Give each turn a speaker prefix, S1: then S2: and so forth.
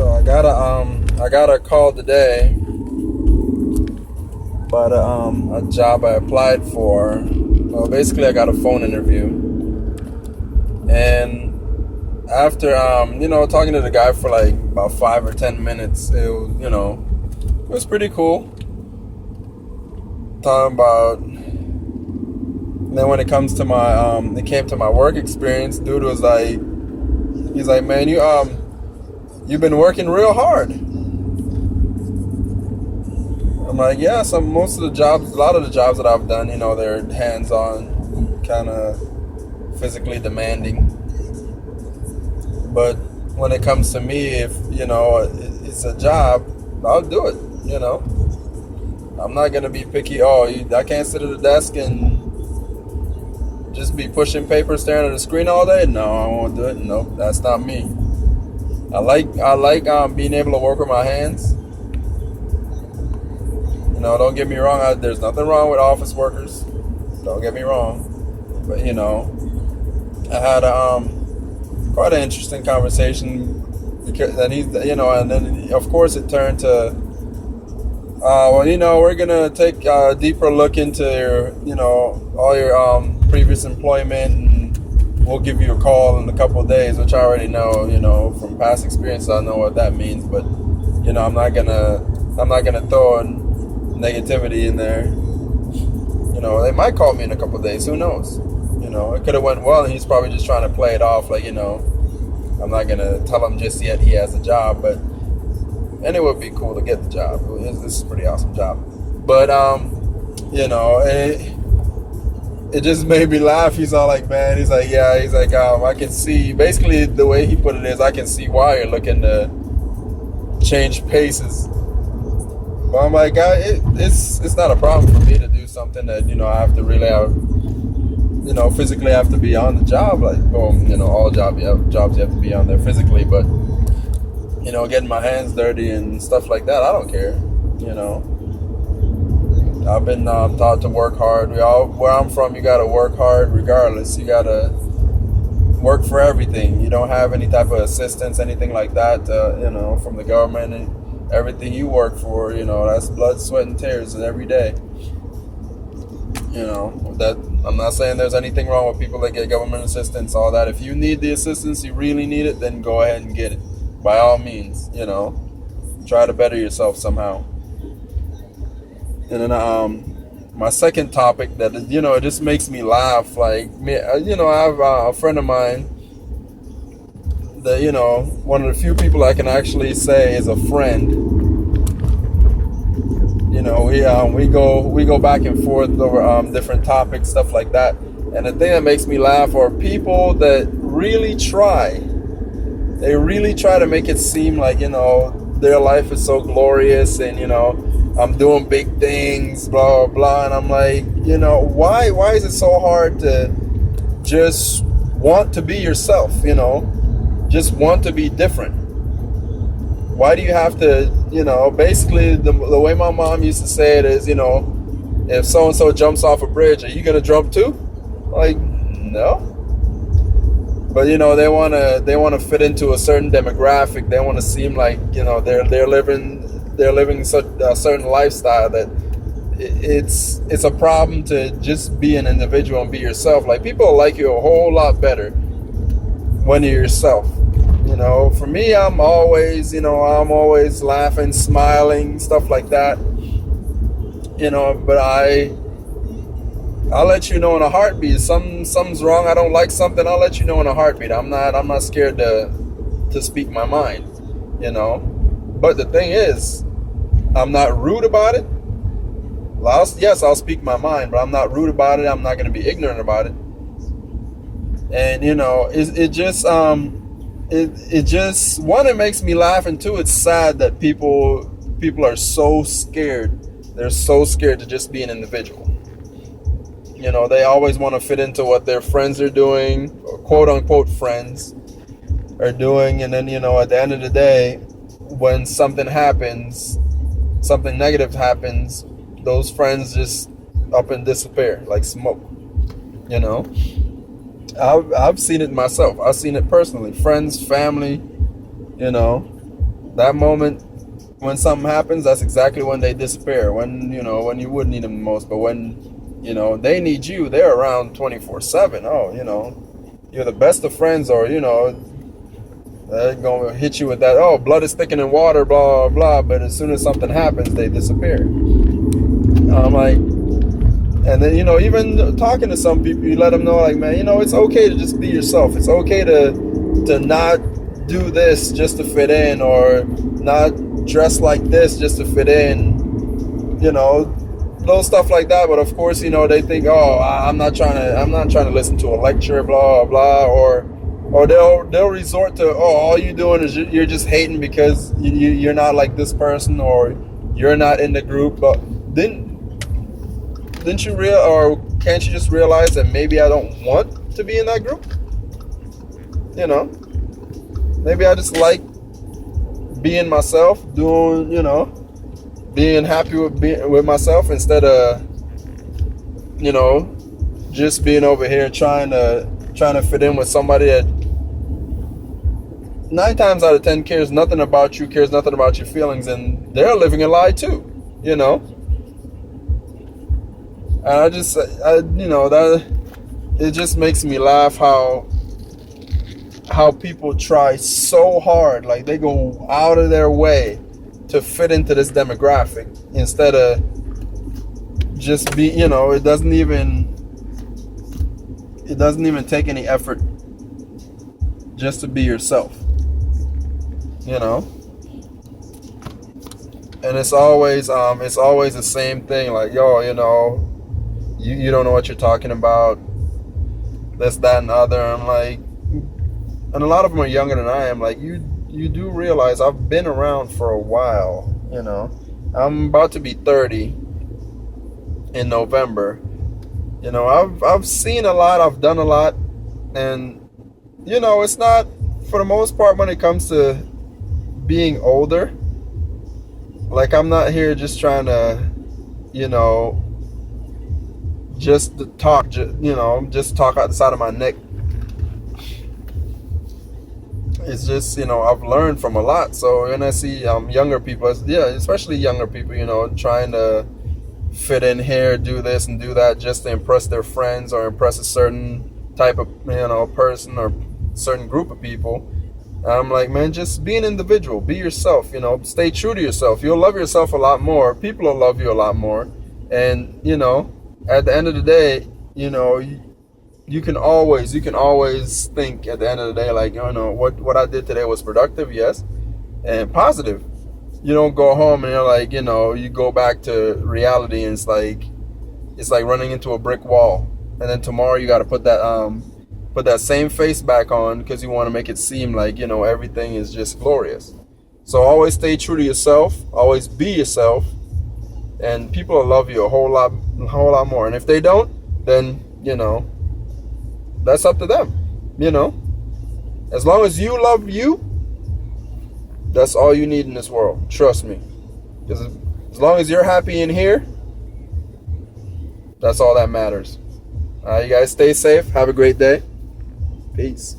S1: So I got a call today about a job I applied for. Well, basically I got a phone interview, and after talking to the guy for like about 5 or 10 minutes, it was pretty cool. Talking about, and then when it comes to my it came to my work experience, dude was like, he's like, man, you've been working real hard. I'm like, yeah, a lot of the jobs that I've done, they're hands-on, kind of physically demanding. But when it comes to me, if, it's a job, I'll do it, I'm not going to be picky. I can't sit at a desk and just be pushing paper, staring at the screen all day. No, I won't do it. Nope, that's not me. I like being able to work with my hands. Don't get me wrong. There's nothing wrong with office workers. Don't get me wrong. But I had quite an interesting conversation. And and then of course it turned to, we're gonna take a deeper look into your, all your previous employment, and we'll give you a call in a couple of days, which I already know, from past experience. I know what that means, but I'm not gonna throw in negativity in there. They might call me in a couple of days. Who knows? It could have went well, and he's probably just trying to play it off like, I'm not gonna tell him just yet he has a job, and it would be cool to get the job. This is a pretty awesome job. But it just made me laugh. He's all like, man, he's like, yeah, he's like, I can see, basically the way he put it is, I can see why you're looking to change paces. But I'm like, it's not a problem for me to do something that, I have to really have, physically have to be on the job. Like, all jobs you have to be on there physically, but, getting my hands dirty and stuff like that, I don't care, I've been taught to work hard. Where I'm from, you gotta work hard regardless. You gotta work for everything. You don't have any type of assistance, anything like that, from the government. And everything you work for, that's blood, sweat, and tears every day. That I'm not saying there's anything wrong with people that get government assistance, all that. If you need the assistance, you really need it, then go ahead and get it. By all means, try to better yourself somehow. And then my second topic that, it just makes me laugh. Like, me, I have a friend of mine that, one of the few people I can actually say is a friend. We go back and forth over different topics, stuff like that. And the thing that makes me laugh are people that really try. They really try to make it seem like, their life is so glorious, and, I'm doing big things, blah, blah, blah. And I'm like, why is it so hard to just want to be yourself, just want to be different? Why do you have to, basically the way my mom used to say it is, if so-and-so jumps off a bridge, are you going to jump too? Like, no. But, they want to fit into a certain demographic. They want to seem like, they're living such a certain lifestyle that it's a problem to just be an individual and be yourself. Like, people like you a whole lot better when you're yourself. For me, I'm always laughing, smiling, stuff like that. But I'll let you know in a heartbeat. Something's wrong. I don't like something. I'll let you know in a heartbeat. I'm not scared to speak my mind. But the thing is, I'm not rude about it. Yes, I'll speak my mind, but I'm not rude about it. I'm not going to be ignorant about it. And it just one, it makes me laugh, and two, it's sad that people are so scared. They're so scared to just be an individual. They always want to fit into what their friends are doing, or quote unquote friends are doing, and then at the end of the day, when something negative happens, those friends just up and disappear like smoke. I've seen it myself. I've seen it personally. Friends, family, That moment when something happens, that's exactly when they disappear. When when you would need them the most, but when they need you, they're around 24/7. Oh, you're the best of friends, or they're gonna hit you with that. Oh, blood is thicker than water, blah blah. But as soon as something happens, they disappear. I'm like, and then even talking to some people, you let them know, like, man, it's okay to just be yourself. It's okay to not do this just to fit in, or not dress like this just to fit in. Little stuff like that. But of course, they think, oh, I'm not trying to listen to a lecture, blah blah, or they'll resort to, oh, all you're doing is you're just hating because you're not like this person, or you're not in the group. But didn't you or can't you just realize that maybe I don't want to be in that group? Maybe I just like being myself, doing, being happy with myself, instead of, just being over here trying to fit in with somebody that 9 times out of 10 cares nothing about you, cares nothing about your feelings, and they're living a lie too. And that it just makes me laugh how people try so hard, like they go out of their way to fit into this demographic, instead of just be, it doesn't even take any effort just to be yourself, and it's always the same thing, like, yo, you don't know what you're talking about, this, that, and the other. I'm like, and a lot of them are younger than I am. Like, you do realize I've been around for a while. I'm about to be 30 in November. I've seen a lot, I've done a lot, and it's not, for the most part, when it comes to being older, like, I'm not here just trying to just talk out the side of my neck. It's just, I've learned from a lot. So when I see younger people, especially younger people, trying to fit in here, do this and do that just to impress their friends, or impress a certain type of person, or certain group of people, I'm like, man, just be an individual, be yourself, stay true to yourself. You'll love yourself a lot more, people will love you a lot more, and at the end of the day, you can always think at the end of the day, like, what I did today was productive, yes, and positive. You don't go home and you're like, you go back to reality, and it's like running into a brick wall, and then tomorrow you got to put that same face back on, because you want to make it seem like everything is just glorious. So always stay true to yourself, always be yourself, and people will love you a whole lot more. And if they don't, then that's up to them. As long as you love you, that's all you need in this world. Trust me. Because as long as you're happy in here, that's all that matters. You guys stay safe. Have a great day. Peace.